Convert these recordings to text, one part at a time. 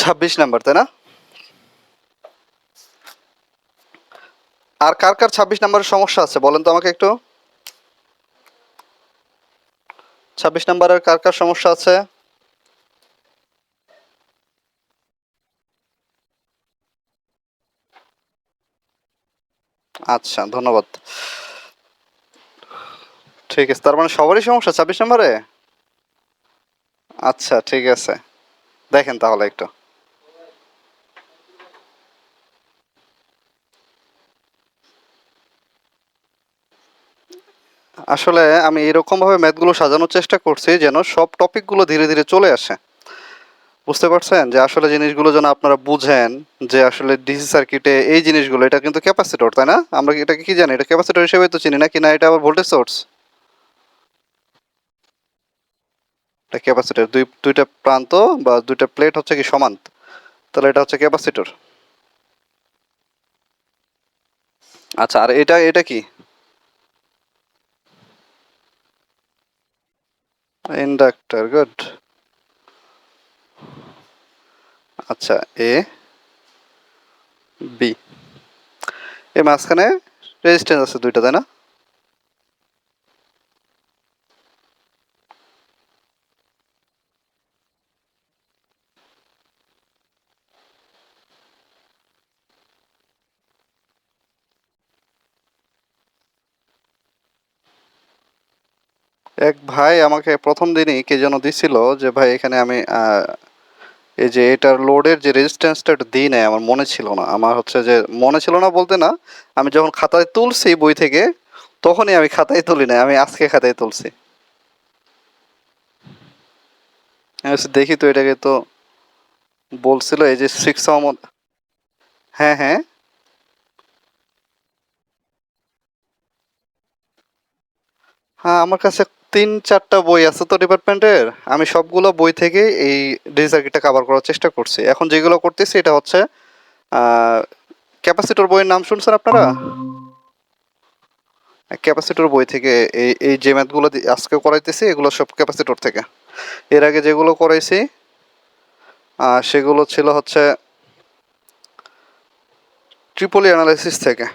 26 number, তাই না? আর কার কার 26 নাম্বারের সমস্যা আছে বলেন তো আমাকে একটু। 26 নাম্বারের কার কার সমস্যা আছে? আচ্ছা, ধন্যবাদ। ঠিক আছে, তার মানে সবারই সমস্যা 26 নাম্বারে। আচ্ছা, ঠিক আছে, দেখেন তাহলে একটু। আসলে আমি এরকম ভাবে ম্যাথগুলো সাজানোর চেষ্টা করছি যেন সব টপিকগুলো ধীরে ধীরে চলে আসে। বুঝতে পারছেন যে আসলে জিনিসগুলো যেন আপনারা বুঝেন যে আসলে ডিসি সার্কিটে এই জিনিসগুলো, এটা কিন্তু ক্যাপাসিটর, তাই না? আমরা এটাকে কি জানি, এটা ক্যাপাসিটর হিসেবে তো চিনি, না কি না এটা আবার ভোল্টেজ সোর্স? এটা ক্যাপাসিটর, দুইটা প্রান্ত বা দুইটা প্লেট হচ্ছে কি সমান, তাহলে এটা হচ্ছে ক্যাপাসিটর। আচ্ছা, আর এটা এটা কি? Inductor, good. আচ্ছা, এ বি, এই মাঝখানে রেজিস্ট্যান্স আছে দুইটা, তাই না? এক ভাই আমাকে প্রথম দিনই কে যেন দিছিল যে ভাই এখানে আমি এই যে এটার লোডের যে রেজিস্ট্যান্সটা এটা দিই নাই, আমার মনে ছিল না। আমার হচ্ছে যে মনে ছিল না বলতে না, আমি যখন খাতায় তুলছি বই থেকে তখনই আমি খাতায় তুলি নাই, আমি আজকে খাতায় তুলছি। আমি বলছি, দেখি তো এটাকে তো বলছিল এই যে 6 হ্যাঁ হ্যাঁ। হ্যাঁ, আমার কাছে 3-4টা বই আছে তো ডিপার্টমেন্টের, আমি সবগুলো বই থেকে এই ডিজি সার্কিটটা কভার করার চেষ্টা করছি। এখন যেগুলো করতেছি এটা হচ্ছে ক্যাপাসিটর বইয়ের নাম শুনছেন আপনারা? ক্যাপাসিটর বই থেকে এই এই যে ম্যাথগুলো আজকে করাইতেছি এগুলো সব ক্যাপাসিটর থেকে। এর আগে যেগুলো করাইছি সেগুলো ছিল হচ্ছে ট্রিপলি অ্যানালাইসিস থেকে।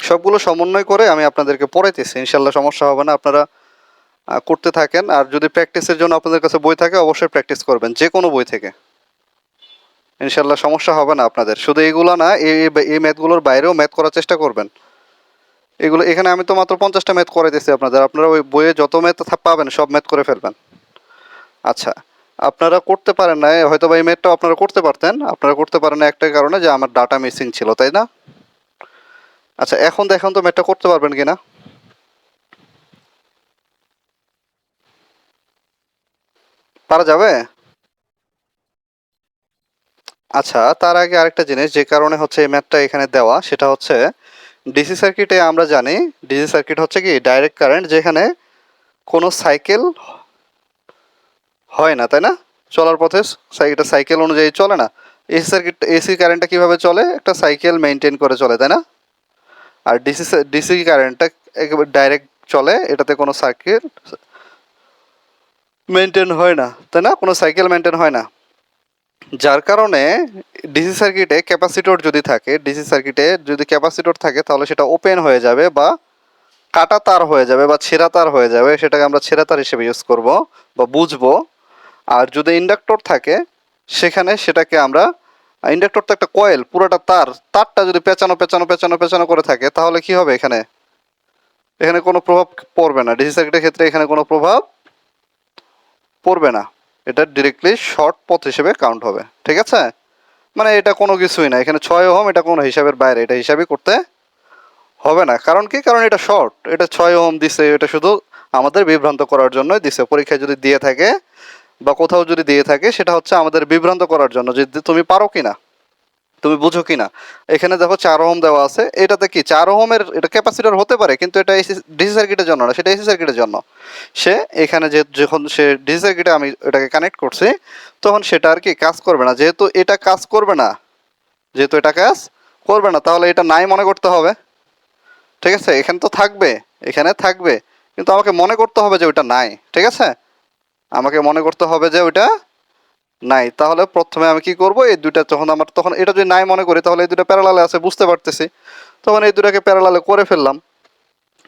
সবগুলো সমন্বয় করে আমি আপনাদেরকে পড়াইতেছি, ইনশাল্লাহ সমস্যা হবে না। আপনারা করতে থাকেন, আর যদি প্র্যাকটিসের জন্য আপনাদের কাছে বই থাকে অবশ্যই প্র্যাকটিস করবেন যে কোনো বই থেকে। ইনশাল্লাহ সমস্যা হবে না আপনাদের। শুধু এইগুলো না, এই ম্যাথগুলোর বাইরেও ম্যাথ করার চেষ্টা করবেন। এগুলো এখানে আমি তো মাত্র 50টা ম্যাথ করাইতেছি আপনাদের, আপনারা ওই বইয়ে যত ম্যাথ পাবেন সব ম্যাথ করে ফেলবেন। আচ্ছা, আপনারা করতে পারেন না হয়তো বা এই ম্যাথটাও আপনারা করতে পারতেন, আপনারা করতে পারেন না একটাই কারণে যে আমার ডাটা মিসিং ছিল, তাই না? আচ্ছা, এখন দেখুন তো ম্যাথটা করতে পারবেন কিনা। পারা যাবে? আচ্ছা, তার আগে আরেকটা জিনিস যে কারণে হচ্ছে এই ম্যাথটা এখানে দেওয়া সেটা হচ্ছে ডিসি সার্কিটে আমরা জানি ডিসি সার্কিট হচ্ছে কি ডাইরেক্ট কারেন্ট, যেখানে কোনো সাইকেল হয় না, তাই না? চলার পথে এটা সাইকেল অনুযায়ী চলে না। এসি সার্কিট, এসি কারেন্টটা কিভাবে চলে, একটা সাইকেল মেনটেন করে চলে, তাই না? আর ডিসি কারেন্টটা একেবারে ডাইরেক্ট চলে, এটাতে কোনো সার্কিট মেনটেন হয় না, তাই না? কোনো সাইকেল মেনটেন হয় না। যার কারণে ডিসি সার্কিটে ক্যাপাসিটর যদি থাকে, ডিসি সার্কিটে যদি ক্যাপাসিটর থাকে তাহলে সেটা ওপেন হয়ে যাবে বা কাটা তার হয়ে যাবে বা ছেঁড়া তার হয়ে যাবে, সেটাকে আমরা ছেঁড়া তার হিসেবে ইউজ করব বা বুঝবো। আর যদি ইন্ডাক্টর থাকে সেখানে সেটাকে আমরা, ইন্ডাক্টর তো একটা কয়েল, পুরোটা তারটা যদি পেঁচানো পেঁচানো পেঁচানো পেঁচানো করে থাকে তাহলে কি হবে, এখানে এখানে কোনো প্রভাব পড়বে না। ডিসি সার্কিটের ক্ষেত্রে এখানে কোনো প্রভাব পড়বে না, এটা ডিরেক্টলি শর্ট পথ হিসেবে কাউন্ট হবে, ঠিক আছে? মানে এটা কোনো কিছুই না, এখানে 6 ওহম এটা কোনো হিসাবের বাইরে, এটা হিসাবই করতে হবে না। কারণ কি, কারণ এটা শর্ট, এটা 6 ওহম দিছে, এটা শুধু আমাদের বিভ্রান্ত করার জন্যই দিছে। পরীক্ষায় যদি দিয়ে থাকে বা কোথাও যদি দিয়ে থাকে সেটা হচ্ছে আমাদের বিভ্রান্ত করার জন্য, যে তুমি পারো কিনা, তুমি বুঝো কিনা। এখানে দেখো 4 ওহম দেওয়া আছে, এটাতে কি 4 ওহমের এটা ক্যাপাসিটর হতে পারে, কিন্তু এটা ডিসি সার্কিটের জন্য না, সেটা এসি সার্কিটের জন্য। সে এখানে যে যখন সে ডিসি সার্কিটে আমি এটাকে কানেক্ট করছি তখন সেটা আর কি কাজ করবে না। যেহেতু এটা কাজ করবে না, যেহেতু এটা কাজ করবে না তাহলে এটা নাই মনে করতে হবে, ঠিক আছে? এখানে তো থাকবে, এখানে থাকবে, কিন্তু আমাকে মনে করতে হবে যে ওইটা নাই, ঠিক আছে? আমাকে মনে করতে হবে যে ওইটা নাই, তাহলে প্রথমে আমি কি করব, এই দুইটা যখন আমার তখন এটা যদি নাই মনে করি তাহলে এই দুটো প্যারালালে আছে বুঝতে পারতেছি, তখন এই দুটাকে প্যারালালে করে ফেললাম।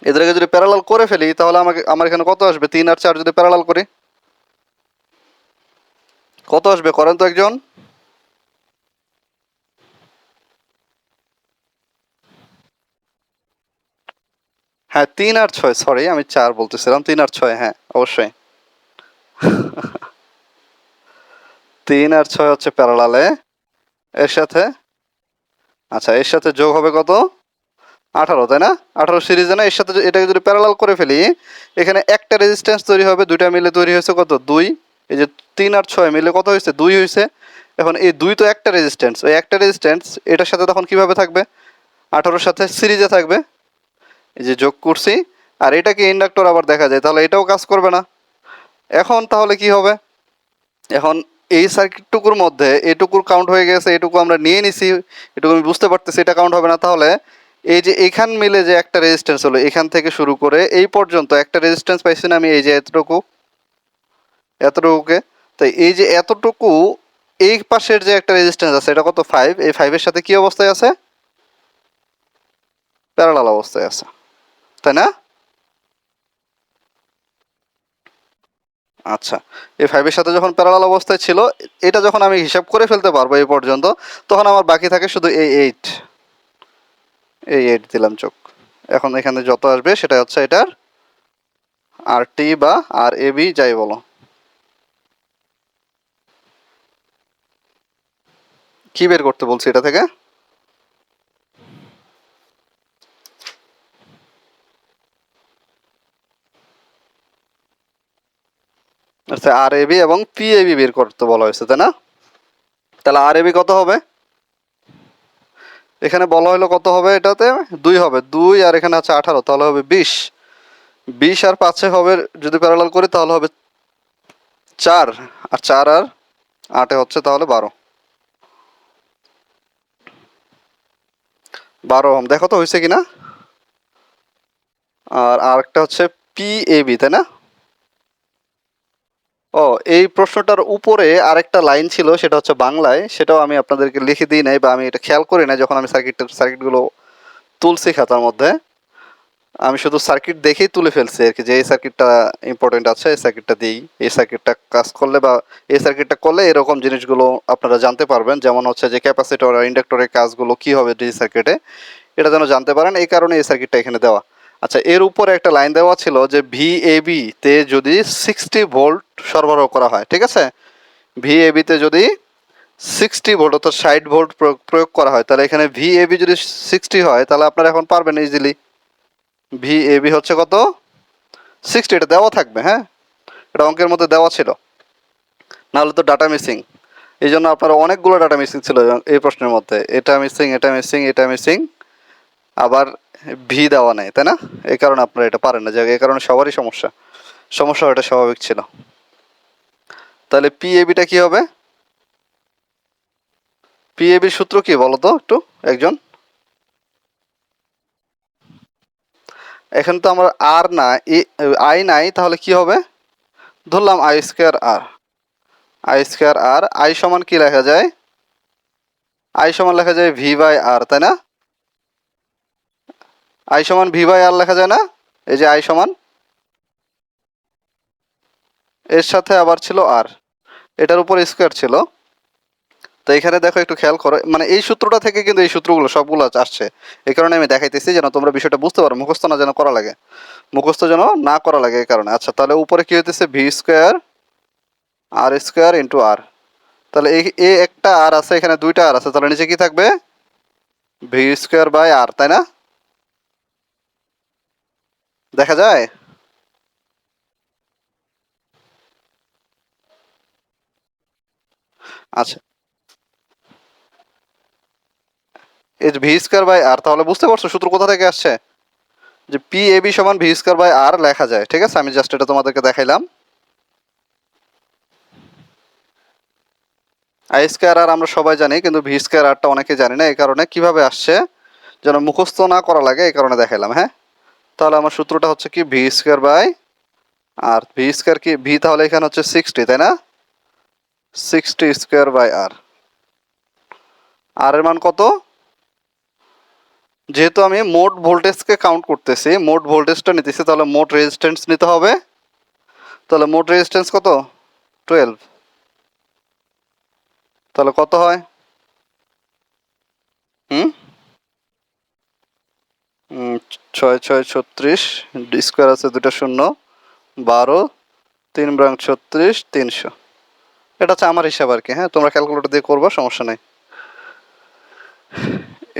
এদেরকে যদি প্যারালাল করে ফেলি তাহলে আমার এখানে কত আসবে, 3 আর 4 যদি প্যারালাল করি কত আসবে করেন তো একজন। হ্যাঁ 3 আর 6, সরি আমি 4 বলতেছিলাম, 3 আর 6, হ্যাঁ অবশ্যই 3 আর 6 হচ্ছে প্যারালালে। এর সাথে, আচ্ছা এর সাথে যোগ হবে কত, 18, তাই না? 18 সিরিজে না, এর সাথে এটাকে যদি প্যারালাল করে ফেলি এখানে একটা রেজিস্ট্যান্স তৈরি হবে, দুইটা মিলে তৈরি হয়েছে কত, 2। এই যে 3 আর 6 মিলে কত হয়েছে, 2 হয়েছে। এখন এই 2 তো একটা রেজিস্ট্যান্স, ওই একটা রেজিস্ট্যান্স এটার সাথে তখন কিভাবে থাকবে, 18-র সাথে সিরিজে থাকবে, এই যে যোগ করছি। আর এটাকে ইন্ডাক্টর আবার দেখা যায়, তাহলে এটাও কাজ করবে না। এখন তাহলে কি হবে, এখন এই সার্কিটটুকুর মধ্যে এটুকুর কাউন্ট হয়ে গেছে, এটুকু আমরা নিয়ে নিছি, এটুকু আমি বুঝতে পারতেছি, এটা কাউন্ট হবে না। তাহলে এই যে এখান মিলে যে একটা রেজিস্ট্যান্স হলো, এখান থেকে শুরু করে এই পর্যন্ত একটা রেজিস্ট্যান্স পাইছি না আমি, এই যে এতটুকু, এতটুকুকে। তাই এই যে এতটুকু, এই পাশের যে একটা রেজিস্ট্যান্স আছে এটা কত, 5, এই 5-এর সাথে কি অবস্থায় আছে, প্যারালাল অবস্থায় আছে, তাই না? আচ্ছা, এই 5-এর সাথে যখন প্যারালাল অবস্থায় ছিল, এটা যখন আমি হিসাব করে ফেলতে পারবো এই পর্যন্ত, তখন আমার বাকি থাকে শুধু এই 8, এই 8 দিলাম চোখ। এখন এখানে যত আসবে সেটা হচ্ছে এটার আর টি বা আর এ বি যাই বলো। কি বের করতে বলছি এটা থেকে, আচ্ছা আর এ বি এবং পি এ বি বের করতে বলা হয়েছে, তাই না? তাহলে আর এ বি কত হবে, এখানে বলা হলো কত হবে, এটাতে 2 হবে, 2 আর এখানে আছে 18, তাহলে হবে 20। 20 আর 5 হবে, যদি প্যারালাল করি তাহলে হবে 4, আর 4 আর 8 হচ্ছে তাহলে 12। 12 দেখো তো হয়েছে কিনা। আর আরেকটা হচ্ছে পি এ বি, তাই না? ও, এই প্রশ্নটার উপরে আরেকটা লাইন ছিল, সেটা হচ্ছে বাংলায়, সেটাও আমি আপনাদেরকে লিখে দিই নাই বা আমি এটা খেয়াল করি না যখন আমি সার্কিটগুলো তুলছি খাতার মধ্যে। আমি শুধু সার্কিট দেখেই তুলে ফেলছি আর কি, যে এই সার্কিটটা ইম্পর্টেন্ট আছে, এই সার্কিটটা দিই, এই সার্কিটটা কাজ করলে বা এই সার্কিটটা করলে এরকম জিনিসগুলো আপনারা জানতে পারবেন, যেমন হচ্ছে যে ক্যাপাসিটর আর ইন্ডাক্টরের কাজগুলো কি হবে ডিসি সার্কিটে, এটা যেন জানতে পারেন, এই কারণে এই সার্কিটটা এখানে দেওয়া। আচ্ছা, এর উপরে একটা লাইন দেওয়া ছিল যে ভিএবি তে যদি 60 ভোল্ট সরবরাহ করা হয়, ঠিক আছে, ভিএবি তে যদি 60 ভোল্ট অর্থাৎ 60 ভোল্ট প্রয়োগ করা হয়, তাহলে এখানে ভিএবি যদি 60 হয় তাহলে আপনারা এখন পারবেন ইজিলি। ভিএবি হচ্ছে কত, 60, এটা দেওয়া থাকবে, হ্যাঁ এটা অঙ্কের মধ্যে দেওয়া ছিল, নাহলে তো ডাটা মিসিং। এই জন্য আপনার অনেকগুলো ডাটা মিসিং ছিল এই প্রশ্নের মধ্যে, এটা মিসিং, এটা মিসিং, এটা মিসিং, আবার ভি দেওয়া নেই, তাই না? এই কারণে আপনারা এটা পারেন না, যে এই কারণে সবারই সমস্যা, সমস্যা এটা স্বাভাবিক ছিল। তাহলে পিএবিটা কি হবে, পিএবির সূত্র কি বলো তো একটু একজন। এখানে তো আমার আর না, আই নাই, তাহলে কি হবে, ধরলাম I square R, I square R, I সমান কি লেখা যায়, আই সমান লেখা যায় ভি বাই আর, তাই না? আই সমান ভি বাই আর লেখা যায় না, এই যে আই সমান, এর সাথে আবার ছিল আর, এটার উপর স্কোয়ার ছিল। তো এখানে দেখো একটু খেয়াল করো, মানে এই সূত্রটা থেকে কিন্তু এই সূত্রগুলো সবগুলো আসছে, এই কারণে আমি দেখাইতেছি যেন তোমরা বিষয়টা বুঝতে পারো, মুখস্থ না যেন করা লাগে, মুখস্থ যেন না করা লাগে এই কারণে। আচ্ছা, তাহলে উপরে কি হইতেছে, ভি স্কোয়ার আর স্কোয়ার ইন্টু আর, তাহলে এই একটা আর আছে, এখানে দুইটা আর আছে, তাহলে নিচে কি থাকবে, ভি স্কোয়ার বাই আর, তাই না? দেখা যায়। আচ্ছা, এই যে ভি স্কোয়ার বাই আর, তাহলে বুঝতে পারছো সূত্র কোথা থেকে আসছে, যে পি এ বি সমান ভি স্কোয়ার বাই আর লেখা যায়, ঠিক আছে, আমি জাস্ট এটা তোমাদেরকে দেখাইলাম। আই স্কোয়ার আর আমরা সবাই জানি, কিন্তু ভি স্কোয়ার আরটা অনেকে জানি না, এই কারণে কিভাবে আসছে যেন মুখস্থ না করা লাগে, এই কারণে দেখাইলাম, হ্যাঁ। তাহলে আমার সূত্রটা হচ্ছে কি V square by R, V square কি ভি, তাহলে এখানে হচ্ছে 60, তাই না? 60 স্কোয়ার বাই আর এর মান কত? যেহেতু আমি মোট ভোল্টেজকে কাউন্ট করতেছি, মোট ভোল্টেজটা নিতেছি, তাহলে মোট রেজিস্ট্যান্স নিতে হবে। তাহলে মোট রেজিস্ট্যান্স কত? 12। তাহলে কত হয়? হুম, 6 6 36, স্কোয়ার আছে দুটো শূন্য, 12, 3 × 36, 300। এটা হচ্ছে আমার হিসাব আর কি। হ্যাঁ, তোমরা ক্যালকুলেটর দিয়ে করবো, সমস্যা নেই।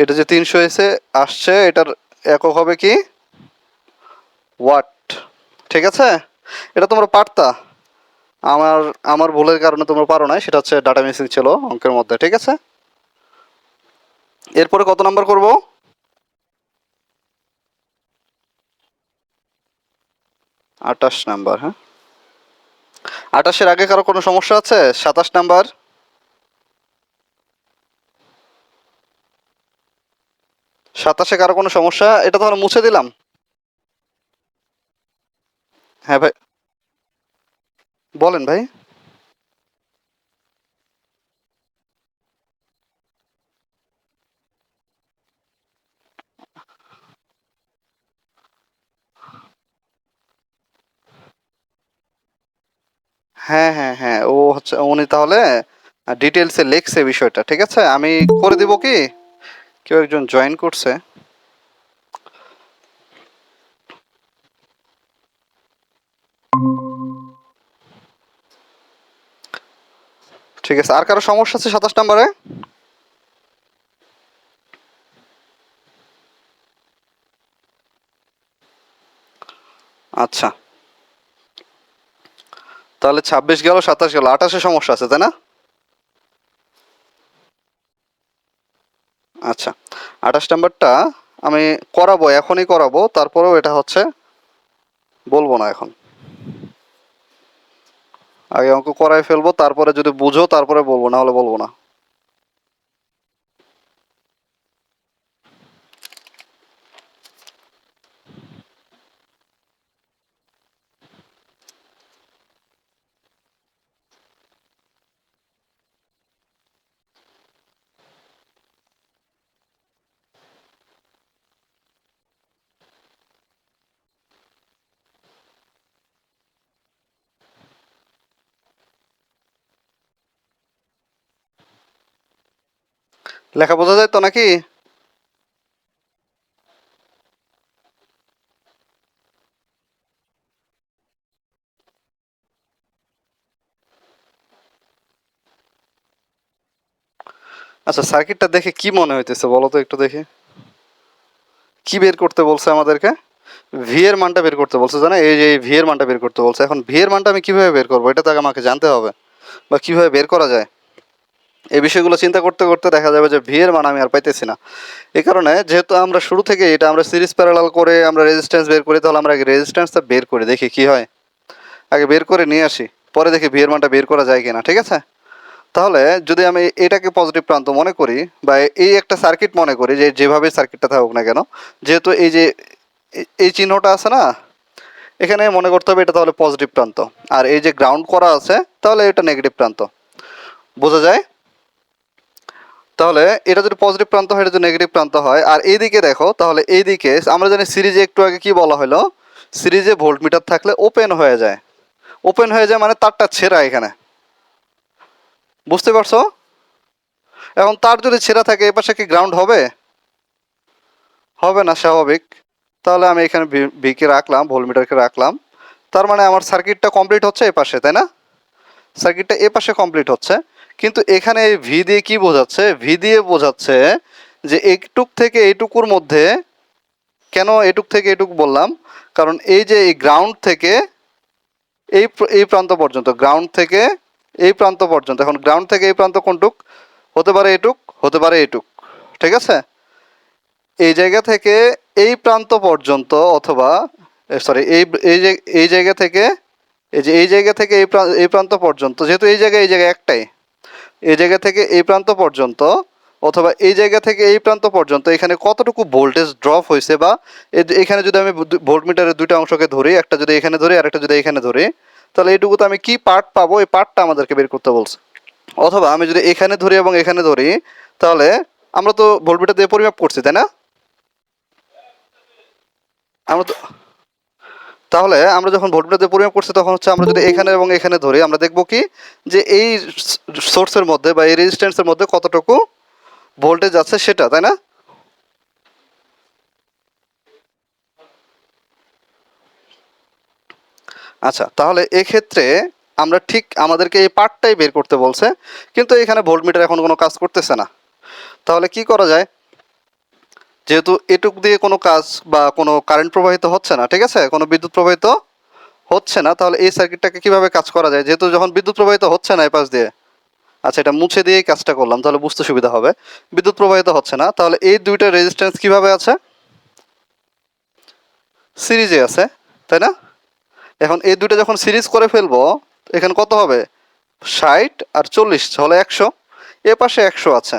এটা যে 300 এসে আসছে, এটার একক হবে কি? ওয়াট। ঠিক আছে, এটা তোমরা পারতা। আমার আমার ভুলের কারণে তোমরা পারো না, সেটা হচ্ছে ডাটা মিসিং ছিল অঙ্কের মধ্যে। ঠিক আছে, এরপরে কত নাম্বার করব? 28 নাম্বার। হ্যাঁ, 28-এর আগে কারো কোনো সমস্যা আছে? 27 নাম্বার। 27-এ কারো কোনো সমস্যা? এটা তাহলে মুছে দিলাম। হ্যাঁ ভাই, বলেন ভাই। হ্যাঁ হ্যাঁ হ্যাঁ, ও হচ্ছে, উনি তাহলে ডিটেলসে লিখছে বিষয়টা। ঠিক আছে, আমি করে দিব কি? কেউ একজন জয়েন করছে। ঠিক আছে, আর কারো সমস্যা আছে 27 নাম্বারে? আচ্ছা, তাহলে 26 গেল, 27 গেল, 28-এ সমস্যা আছে তাই না? আচ্ছা, 28 নাম্বারটা আমি করাবো, এখনই করাবো, তারপরেও এটা হচ্ছে বলবো না এখন। আগে অঙ্ক করাই ফেলবো, তারপরে যদি বুঝো তারপরে বলবো, না হলে বলবো না। লেখা বোঝা যায় তো নাকি? আচ্ছা, সার্কিটটা দেখে কি মনে হইতেছে বলো তো একটু দেখে। কি বের করতে বলছে আমাদেরকে? ভি এর মানটা বের করতে বলছে, জানো? এই যে ভি এর মানটা বের করতে বলছে। এখন ভি এর মানটা আমি কিভাবে বের করবো, এটা তো আগে আমাকে জানতে হবে, বা কিভাবে বের করা যায়। এই বিষয়গুলো চিন্তা করতে করতে দেখা যাবে যে ভি এর মান আমি আর পাইতেছি না। এই কারণে যেহেতু আমরা শুরু থেকে এটা আমরা সিরিজ প্যারালাল করে আমরা রেজিস্ট্যান্স বের করি, তাহলে আমরা আগে রেজিস্ট্যান্সটা বের করি, দেখি কি হয়। আগে বের করে নিয়ে আসি, পরে দেখি ভি এর মানটা বের করা যায় কিনা। ঠিক আছে, তাহলে যদি আমি এটাকে পজিটিভ প্রান্ত মনে করি, বা এই একটা সার্কিট মনে করি, যে যেভাবে সার্কিটটা থাকুক না কেন, যেহেতু এই যে এই চিহ্নটা আছে না, এখানে মনে করতে হবে এটা তাহলে পজিটিভ প্রান্ত। আর এই যে গ্রাউন্ড করা আছে, তাহলে এটা নেগেটিভ প্রান্ত। বোঝা যায়? তাহলে এটা যদি পজিটিভ প্রান্ত হয়, এটা যদি নেগেটিভ প্রান্ত হয়, আর এইদিকে দেখো, তাহলে এইদিকে আমরা জানি সিরিজে একটু আগে কি বলা হলো, সিরিজে ভোল্টমিটার থাকলে ওপেন হয়ে যায়। ওপেন হয়ে যায় মানে তারটা ছেঁড়া এখানে। বুঝতে পারছো? এখন তার যদি ছেঁড়া থাকে, এ পাশে কি গ্রাউন্ড হবে? হবে না, স্বাভাবিক। তাহলে আমি এখানে ভিকে রাখলাম, ভোল্টমিটারকে রাখলাম। তার মানে আমার সার্কিটটা কমপ্লিট হচ্ছে এ পাশে, তাই না? সার্কিটটা এ পাশে কমপ্লিট হচ্ছে। কিন্তু এখানে ভি দিয়ে কি বোঝাচ্ছে? ভি দিয়ে বোঝাচ্ছে যে এইটুক থেকে এইটুকুর মধ্যে। কেন এটুক থেকে এটুক বললাম? কারণ এই যে এই গ্রাউন্ড থেকে এই প্রান্ত পর্যন্ত, গ্রাউন্ড থেকে এই প্রান্ত পর্যন্ত, এখন গ্রাউন্ড থেকে এই প্রান্ত কোনটুক? হতে পারে এটুক, হতে পারে এটুক। ঠিক আছে, এই জায়গা থেকে এই প্রান্ত পর্যন্ত, অথবা সরি, এই যে এই জায়গা থেকে, এই যে এই জায়গা থেকে এই প্রান্ত পর্যন্ত, যেহেতু এই জায়গা একটাই, এই জায়গা থেকে এই প্রান্ত পর্যন্ত, অথবা এই জায়গা থেকে এই প্রান্ত পর্যন্ত, এখানে কতটুকু ভোল্টেজ ড্রপ হয়েছে, বা এখানে যদি আমি ভোল্টমিটারের দুইটা অংশকে ধরি, একটা যদি এখানে ধরি আর একটা যদি এখানে ধরি, তাহলে এইটুকু তো আমি কি পার্ট পাবো, এই পার্টটা আমাদেরকে বের করতে বলছে। অথবা আমি যদি এখানে ধরি এবং এখানে ধরি, তাহলে আমরা তো ভোল্টমিটার দিয়ে পরিমাপ করছি, তাই না? আমরা তো তাহলে আমরা যখন ভোল্টমিটার দিয়ে পরিমাপ করছি তখন হচ্ছে আমরা যদি এখানে এবং এখানে ধরি, আমরা দেখব কি যে এই সোর্সের মধ্যে বা এই রেজিস্ট্যান্সের মধ্যে কতটুকু ভোল্টেজ আছে সেটা, তাই না? আচ্ছা, তাহলে এক্ষেত্রে আমরা ঠিক আমাদেরকে এই পার্টটাই বের করতে বলছে, কিন্তু এখানে ভোল্টমিটার এখন কোনো কাজ করতেছে না। তাহলে কি করা যায়? যেহেতু এটুক দিয়ে কোনো কাজ বা কোনো কারেন্ট প্রবাহিত হচ্ছে না, ঠিক আছে, কোনো বিদ্যুৎ প্রবাহিত হচ্ছে না, তাহলে এই সার্কিটটাকে কিভাবে কাজ করা যায়? যেহেতু যখন বিদ্যুৎ প্রবাহিত হচ্ছে না এই পাশ দিয়ে, আচ্ছা এটা মুছে দিয়েই কাজটা করলাম তাহলে বুঝতে সুবিধা হবে। বিদ্যুৎ প্রবাহিত হচ্ছে না, তাহলে এই দুইটা রেজিস্ট্যান্স কিভাবে আছে? সিরিজে আছে, তাই না? এখন এই দুইটা যখন সিরিজ করে ফেলবো, এখানে কত হবে? 60 আর 40 হলে 100, এ পাশে 100 আছে,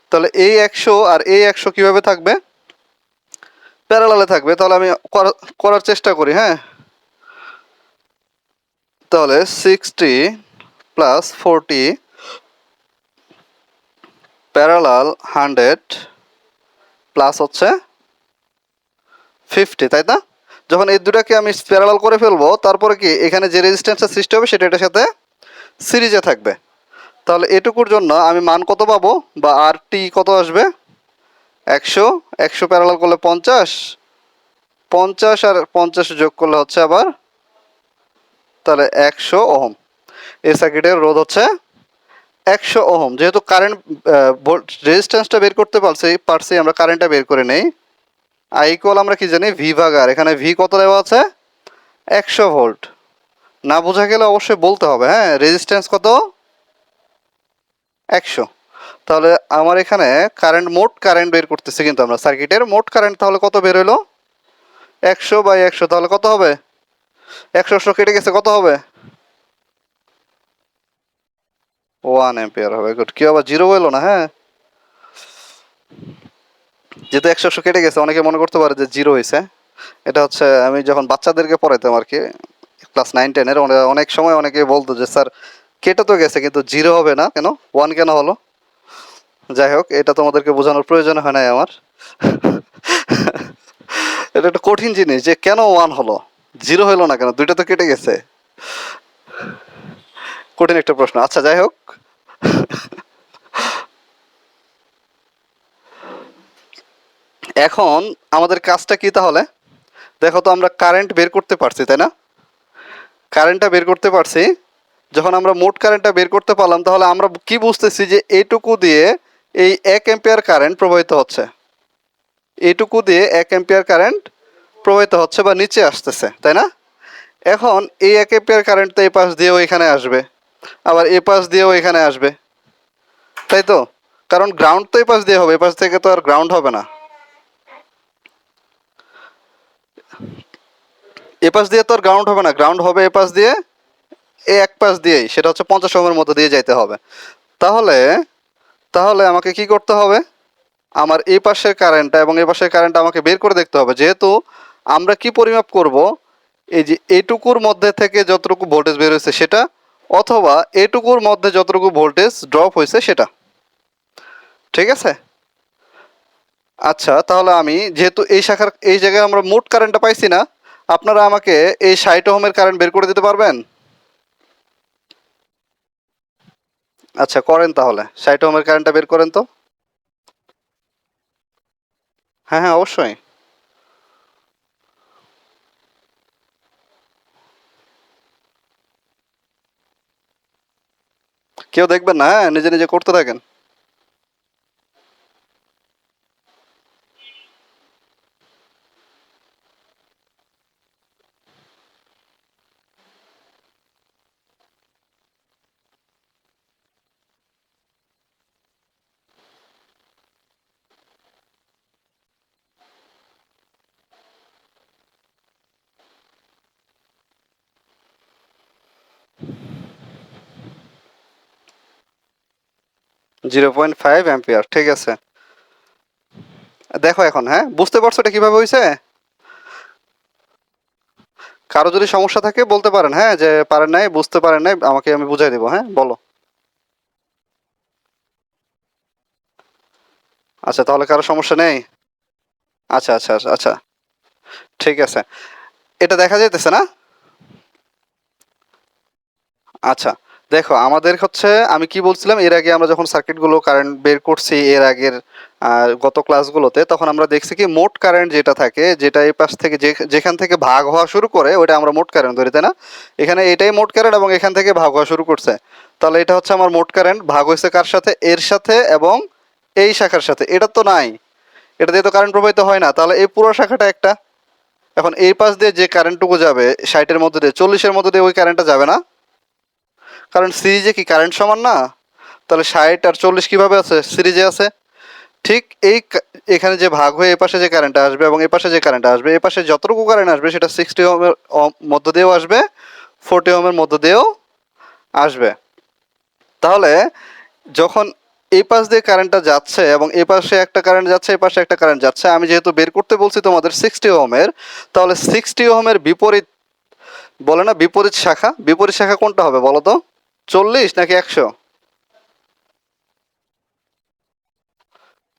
তাহলে এই 100 আর এই 100 কিভাবে থাকবে? প্যারালালে থাকবে। তাহলে আমি করার চেষ্টা করি, হ্যাঁ। তাহলে 60 + 40 প্যারালাল 100 প্লাস হচ্ছে 50, তাই না? যখন এই দুটাকে আমি প্যারালাল করে ফেলবো, তারপরে কি এখানে যে রেজিস্ট্যান্সের সৃষ্টি হবে সেটা এটার সাথে সিরিজে থাকবে। তাহলে এটুকুর জন্য আমি মান কত পাবো, বা আর টি কত আসবে? 100, 100 প্যারালাল করলে 50, 50 আর 50 যোগ করলে হচ্ছে আবার তাহলে 100 ওহম। এই সার্কিটের রোধ হচ্ছে 100 ওহম। যেহেতু কারেন্ট রেজিস্ট্যান্সটা বের করতে পারছি আমরা কারেন্টটা বের করে নেই। আই ইকুয়াল আমরা কি জানি ভি ভাগ আর, এখানে ভি কত দেওয়া আছে? 100 ভোল্ট। না বোঝা গেলে অবশ্যই বলতে হবে, হ্যাঁ। রেজিস্ট্যান্স কত? 100। তাহলে আমার এখানে মোট কারেন্ট বের করতেছি, কিন্তু আমরা সার্কিটের মোট কারেন্ট তাহলে কত বের হলো? 100/100, তাহলে কত হবে? 100 কেটে গেছে, কত হবে? 1 অ্যাম্পিয়ার হবে। গুড। কি আবার জিরো এলো না? হ্যাঁ, যেহেতু 100 কেটে গেছে, অনেকে মনে করতে পারে যে জিরো হয়েছে। এটা হচ্ছে আমি যখন বাচ্চাদেরকে পড়াইতাম আর কি, ক্লাস 9-10-এর, অনেক সময় অনেকে বলতো যে স্যার কেটে তো গেছে কিন্তু জিরো হবে না কেন, 1 কেন হলো? যাই হোক, এটা তোমাদেরকে বোঝানোর প্রয়োজন হয় নাই আমার। এটা একটা কঠিন জিনিস যে কেন 1 হলো, জিরো হলো না কেন, দুইটা তো কেটে গেছে। কঠিন একটা প্রশ্ন। আচ্ছা যাই হোক, এখন আমাদের কাজটা কি তাহলে? দেখো তো, আমরা কারেন্ট বের করতে পারছি, তাই না? কারেন্টটা বের করতে পারছি। যখন আমরা মোট কারেন্টটা বের করতে পারলাম, তাহলে আমরা কি বুঝতেছি যে এইটুকু দিয়ে এই 1 অ্যাম্পিয়ার কারেন্ট প্রবাহিত হচ্ছে, এইটুকু দিয়ে 1 অ্যাম্পিয়ার কারেন্ট প্রবাহিত হচ্ছে বা নিচে আসতেছে, তাই না? এখন এই 1 অ্যাম্পিয়ার কারেন্ট তো এই পাশ দিয়েও এখানে আসবে, আবার এ পাশ দিয়েও এখানে আসবে, তাই তো? কারণ গ্রাউন্ড তো এই পাশ দিয়ে হবে, এ পাশ থেকে তো আর গ্রাউন্ড হবে না। এ পাশ দিয়ে তো আর গ্রাউন্ড হবে না, গ্রাউন্ড হবে এ পাশ দিয়ে, এই এক পাশ দিয়েই, সেটা হচ্ছে 50 ওহমের মধ্যে দিয়ে যাইতে হবে। তাহলে তাহলে আমাকে কি করতে হবে? আমার এই পাশের কারেন্টটা এবং এই পাশের কারেন্টটা আমাকে বের করে দেখতে হবে। যেহেতু আমরা কি পরিমাপ করব? এই যে এইটুকুর মধ্যে থেকে যতটুকু ভোল্টেজ বের হয়েছে সেটা, অথবা এইটুকুর মধ্যে যতটুকু ভোল্টেজ ড্রপ হয়েছে সেটা, ঠিক আছে? আচ্ছা, তাহলে আমি যেহেতু এই শাখার এই জায়গায় আমরা মোট কারেন্টটা পাইছি না, আপনারা আমাকে এই 60 ওহমের কারেন্ট বের করে দিতে পারবেন? আচ্ছা করেন, তাহলে 60 ওহমের কারেন্টটা বের করেন তো। হ্যাঁ হ্যাঁ, অবশ্যই। কেউ দেখবেন না, হ্যাঁ, নিজে নিজে করতে থাকেন। 0.5 অ্যাম্পিয়ার, ঠিক আছে। দেখো এখন, হ্যাঁ, বুঝতে পারছো এটা কিভাবে হয়েছে? কারো যদি সমস্যা থাকে বলতে পারেন, হ্যাঁ, যে পারেন নাই, বুঝতে পারেন নাই, আমাকে আমি বুঝাই দেবো, হ্যাঁ, বলো। আচ্ছা, তাহলে কারো সমস্যা নেই? আচ্ছা আচ্ছা আচ্ছা আচ্ছা, ঠিক আছে। এটা দেখা যাইতেছে না? আচ্ছা, দেখো আমাদের হচ্ছে, আমি কি বলছিলাম এর আগে আমরা যখন সার্কিটগুলো কারেন্ট বের করছি এর আগের গত ক্লাসগুলোতে, তখন আমরা দেখছি কি মোট কারেন্ট যেটা থাকে, যেটা এই পাশ থেকে যেখান থেকে ভাগ হওয়া শুরু করে ওটা আমরা মোট কারেন্ট ধরি, তাই না? এখানে এটাই মোট কারেন্ট এবং এখান থেকে ভাগ হওয়া শুরু করছে। তাহলে এটা হচ্ছে আমার মোট কারেন্ট, ভাগ হয়েছে কার সাথে? এর সাথে এবং এই শাখার সাথে। এটা তো নাই, এটা দিয়ে তো কারেন্ট প্রবাহিত হয় না, তাহলে এই পুরো শাখাটা একটা। এখন এই পাশ দিয়ে যে কারেন্টটুকু যাবে 60-এর মধ্যে দিয়ে, 40-এর মধ্যে দিয়ে ওই কারেন্টটা যাবে না, কারণ সিরিজে কি কারেন্ট সমান না? তাহলে 60 আর 40 কিভাবে আছে? সিরিজে আছে। ঠিক এখানে যে ভাগ হয়ে এপাশে যে কারেন্ট আসবে এবং এপাশে যে কারেন্ট আসবে, এপাশে যতটুকু কারেন্ট আসবে সেটা 60 ওহমের মধ্য দিয়েও আসবে, 40 ওহমের মধ্য দিয়েও আসবে। তাহলে যখন এই পাশ দিয়ে কারেন্টটা যাচ্ছে এবং এই পাশে একটা কারেন্ট যাচ্ছে, এই পাশে একটা কারেন্ট যাচ্ছে, আমি যেহেতু বের করতে বলছি তোমাদের 60 ওহমের, তাহলে 60 ওহমের বিপরীত, বলে না বিপরীত শাখা, বিপরীত শাখা কোনটা হবে বলো তো? 40 নাকি 100?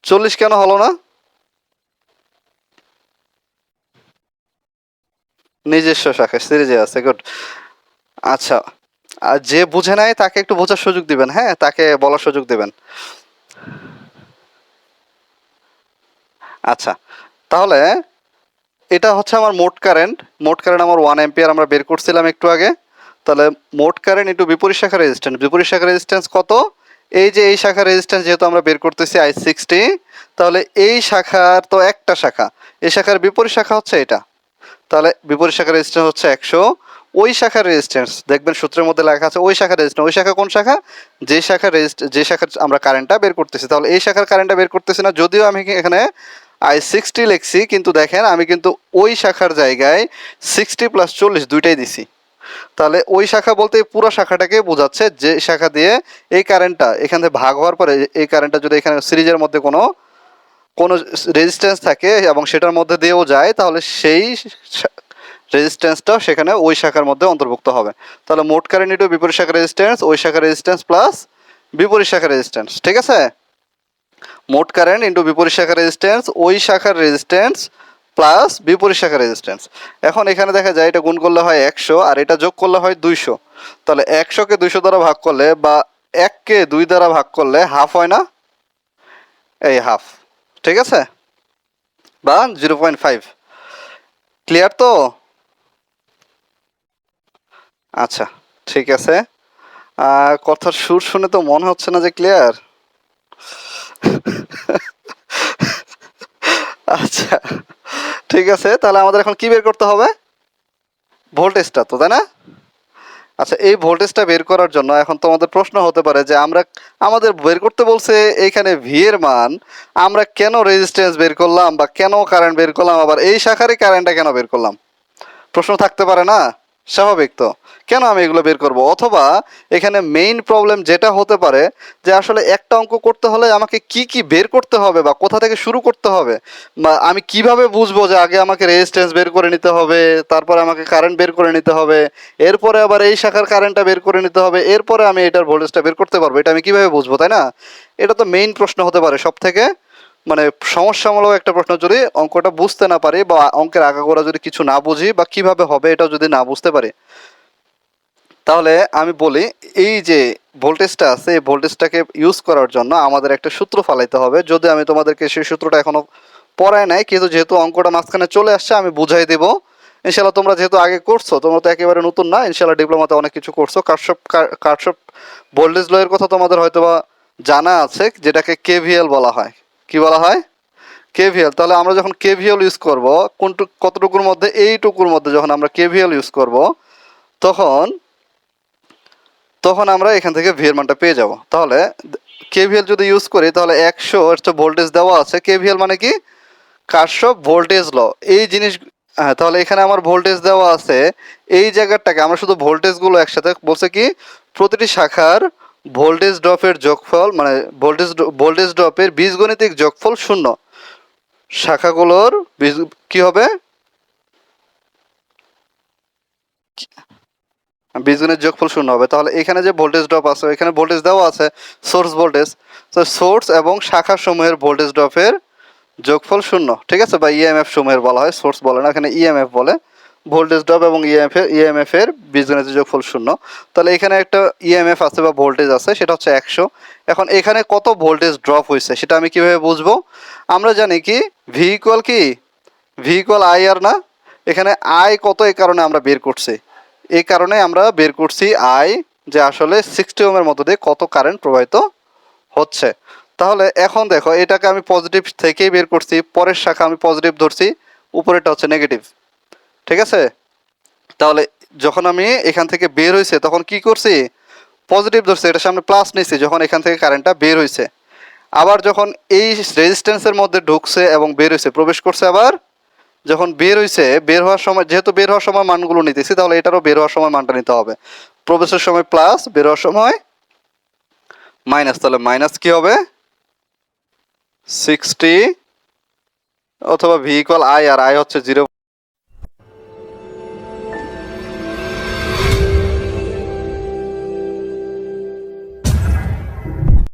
40 কেন হলো না? নিজস্ব শাখা সিরিজে আছে, গুড। আচ্ছা, আর যে বুঝে নাই তাকে একটু বোঝার সুযোগ দিবেন, হ্যাঁ, তাকে বলার সুযোগ দিবেন। আচ্ছা, তাহলে এটা হচ্ছে আমার মোট কারেন্ট। মোট কারেন্ট আমার 1 অ্যাম্পিয়ার আমরা বের করছিলাম একটু আগে। তাহলে মোট কারেন্ট ইন্টু বিপরীত শাখা রেজিস্ট্যান্স, বিপরীত শাখা রেজিস্ট্যান্স কত? এই যে এই শাখা রেজিস্ট্যান্স যেহেতু আমরা বের করতেছি I60, তাহলে এই শাখার তো একটা শাখা, এই শাখার বিপরীত শাখা হচ্ছে এটা, তাহলে বিপরীত শাখার রেজিস্ট্যান্স হচ্ছে 100। ওই শাখার রেজিস্ট্যান্স দেখবেন সূত্রের মধ্যে লেখা আছে ওই শাখার রেজিস্ট্যান্স, ওই শাখা কোন শাখা? যে শাখার আমরা কারেন্টটা বের করতেছি, তাহলে এই শাখার কারেন্টটা বের করতেছি না, যদিও আমি এখানে I60 লিখছি, কিন্তু দেখেন আমি কিন্তু ওই শাখার জায়গায় 60 + 40 দুইটাই দিছি। তাহলে ওই শাখা বলতে এই পুরো শাখাটাকে বোঝাচ্ছে, যে শাখা দিয়ে এই কারেন্টটা এখান থেকে ভাগ হওয়ার পরে এই কারেন্টটা যদি এখানে সিরিজের মধ্যে কোনো কোনো রেজিস্ট্যান্স থাকে এবং সেটার মধ্যে দিয়েও যায়, তাহলে সেই রেজিস্ট্যান্সটাও সেখানে ওই শাখার মধ্যে অন্তর্ভুক্ত হবে। তাহলে মোট কারেন্ট ইন্টু বিপরীত শাখার রেজিস্ট্যান্স, ওই শাখার রেজিস্ট্যান্স প্লাস বিপরীত শাখার রেজিস্ট্যান্স, ঠিক আছে? মোট কারেন্ট ইন্টু বিপরীত শাখার রেজিস্ট্যান্স, ওই শাখার রেজিস্ট্যান্স প্লাস বিপরীত শাখার রেজিস্ট্যান্স। এখন এখানে দেখা যায় এটা গুণ করলে হয় 100 আর এটা যোগ করলে হয় 200। তাহলে 100-কে 200 দ্বারা ভাগ করলে বা 1-কে 2 দ্বারা ভাগ করলে হাফ হয় না? এই হাফ, ঠিক আছে, বা 0.5। ক্লিয়ার তো? আচ্ছা, ঠিক আছে। কথার সুর শুনে তো মনে হচ্ছে না যে ক্লিয়ার। আচ্ছা, ঠিক আছে, তাহলে আমাদের এখন কি বের করতে হবে? ভোল্টেজটা তো, তাই না? আচ্ছা, এই ভোল্টেজটা বের করার জন্য এখন তোমাদের প্রশ্ন হতে পারে যে আমরা, আমাদের বের করতে বলছে এইখানে ভি এর মান, আমরা কেন রেজিস্ট্যান্স বের করলাম বা কেন কারেন্ট বের করলাম, আবার এই শাখারই কারেন্টটা কেন বের করলাম? প্রশ্ন থাকতে পারে না? স্বাভাবিক তো। কেন আমি এগুলো বের করব? অথবা এখানে মেইন প্রবলেম যেটা হতে পারে যে আসলে একটা অঙ্ক করতে হলে আমাকে কি কি বের করতে হবে বা কোথা থেকে শুরু করতে হবে, বা আমি কিভাবে বুঝবো যে আগে আমাকে রেজিস্ট্যান্স বের করে নিতে হবে, তারপরে আমাকে কারেন্ট বের করে নিতে হবে, এরপরে আবার এই শাখার কারেন্টটা বের করে নিতে হবে, এরপরে আমি এটার ভোল্টেজটা বের করতে পারবো, এটা আমি কিভাবে বুঝবো, তাই না? এটা তো মেইন প্রশ্ন হতে পারে সব থেকে, মানে সমস্যামূলক একটা প্রশ্ন, যদি অঙ্কটা বুঝতে না পারি বা অঙ্কের আগাগোড়া যদি কিছু না বুঝি বা কিভাবে হবে এটা যদি না বুঝতে পারি, তাহলে আমি বলি এই যে ভোল্টেজটা আছে এই ভোল্টেজটাকে ইউজ করার জন্য আমাদের একটা সূত্র ফালাইতে হবে। যদি আমি তোমাদেরকে সেই সূত্রটা এখনো পড়ায় নাই, কিন্তু যেহেতু অঙ্কটা মাঝখানে চলে আসছে আমি বুঝাই দেবো। ইনশাল্লাহ তোমরা যেহেতু আগে করছো, তোমরা তো একেবারে নতুন না, ইনশাল্লাহ ডিপ্লোমাতে অনেক কিছু করছো। কারশফ ভোল্টেজ ল এর কথা তোমাদের হয়তোবা জানা আছে, যেটাকে কেভিএল বলা হয়। কি বলা হয়? কেভিএল। তাহলে আমরা যখন কেভিএল ইউজ করব, কতটুকুর মধ্যে, এইটুকুর মধ্যে যখন আমরা কেভিএল ইউজ করব, তখন তখন আমরা এখান থেকে ভি এর মানটা পেয়ে যাব। তাহলে কেভিএল যদি ইউজ করি, তাহলে 100 হচ্ছে ভোল্টেজ দেওয়া আছে, কেভিএল মানে কি? Kirchhoff voltage law. এই জিনিস, হ্যাঁ, তাহলে এখানে আমার ভোল্টেজ দেওয়া আছে, এই জায়গাটাকে আমরা শুধু ভোল্টেজগুলো একসাথে বলছে কি প্রতিটি শাখার ভোল্টেজ ড্রপের যোগফল, মানে ভোল্টেজ ড্রপের বীজগণিতিক যোগফল শূন্য। শাখাগুলোর কি হবে? বীজগণিত যোগফল শূন্য হবে। তাহলে এখানে যে ভোল্টেজ ড্রপ আছে, এখানে ভোল্টেজ দেওয়া আছে সোর্স ভোল্টেজ, তো সোর্স এবং শাখা সমূহের ভোল্টেজ ড্রপের যোগফল শূন্য, ঠিক আছে, বা ইএমএফ সমূহের বলা হয়, সোর্স বলে না, এখানে ইএমএফ বলে। ভোল্টেজ ড্রপ এবং ইএমএফ এর বীজগণিতের যোগফল শূন্য। তাহলে এখানে একটা ইএমএফ আছে বা ভোল্টেজ আছে, সেটা হচ্ছে 100। এখন এখানে কত ভোল্টেজ ড্রপ হয়েছে সেটা আমি কিভাবে বুঝবো? আমরা জানি কি ভি ইকুয়াল কি, ভি ইকুয়াল আই আর না, এখানে আই কত এই কারণে আমরা বের করছি, এই কারণে আমরা বের করছি আই, যে আসলে 60 ওহমের মধ্য দিয়ে কত কারেন্ট প্রবাহিত হচ্ছে। তাহলে এখন দেখো এটাকে আমি পজিটিভ থেকেই বের করছি, পরের শাখা আমি পজিটিভ ধরছি, উপরেরটা হচ্ছে নেগেটিভ, ঠিক আছে। তাহলে যখন আমি এখান থেকে বের হয়েছে তখন কি করছি, পজিটিভ ধরছি, এটার সামনে প্লাস নিয়েছি যখন এখান থেকে কারেন্টটা বের হয়েছে। আবার যখন এই রেজিস্ট্যান্সের মধ্যে ঢুকছে এবং বের হয়েছে, প্রবেশ করছে, আবার যখন বের হয়েছে, বের হওয়ার সময়, যেহেতু বের হওয়ার সময় মানগুলো নিতেছি, তাহলে এটারও বের হওয়ার সময় মানটা নিতে হবে। প্রবেশের সময় প্লাস, বের হওয়ার সময় মাইনাস, তাহলে মাইনাস কি হবে 60, অথবা ভি ইকুয়াল আই, আর আই হচ্ছে 0।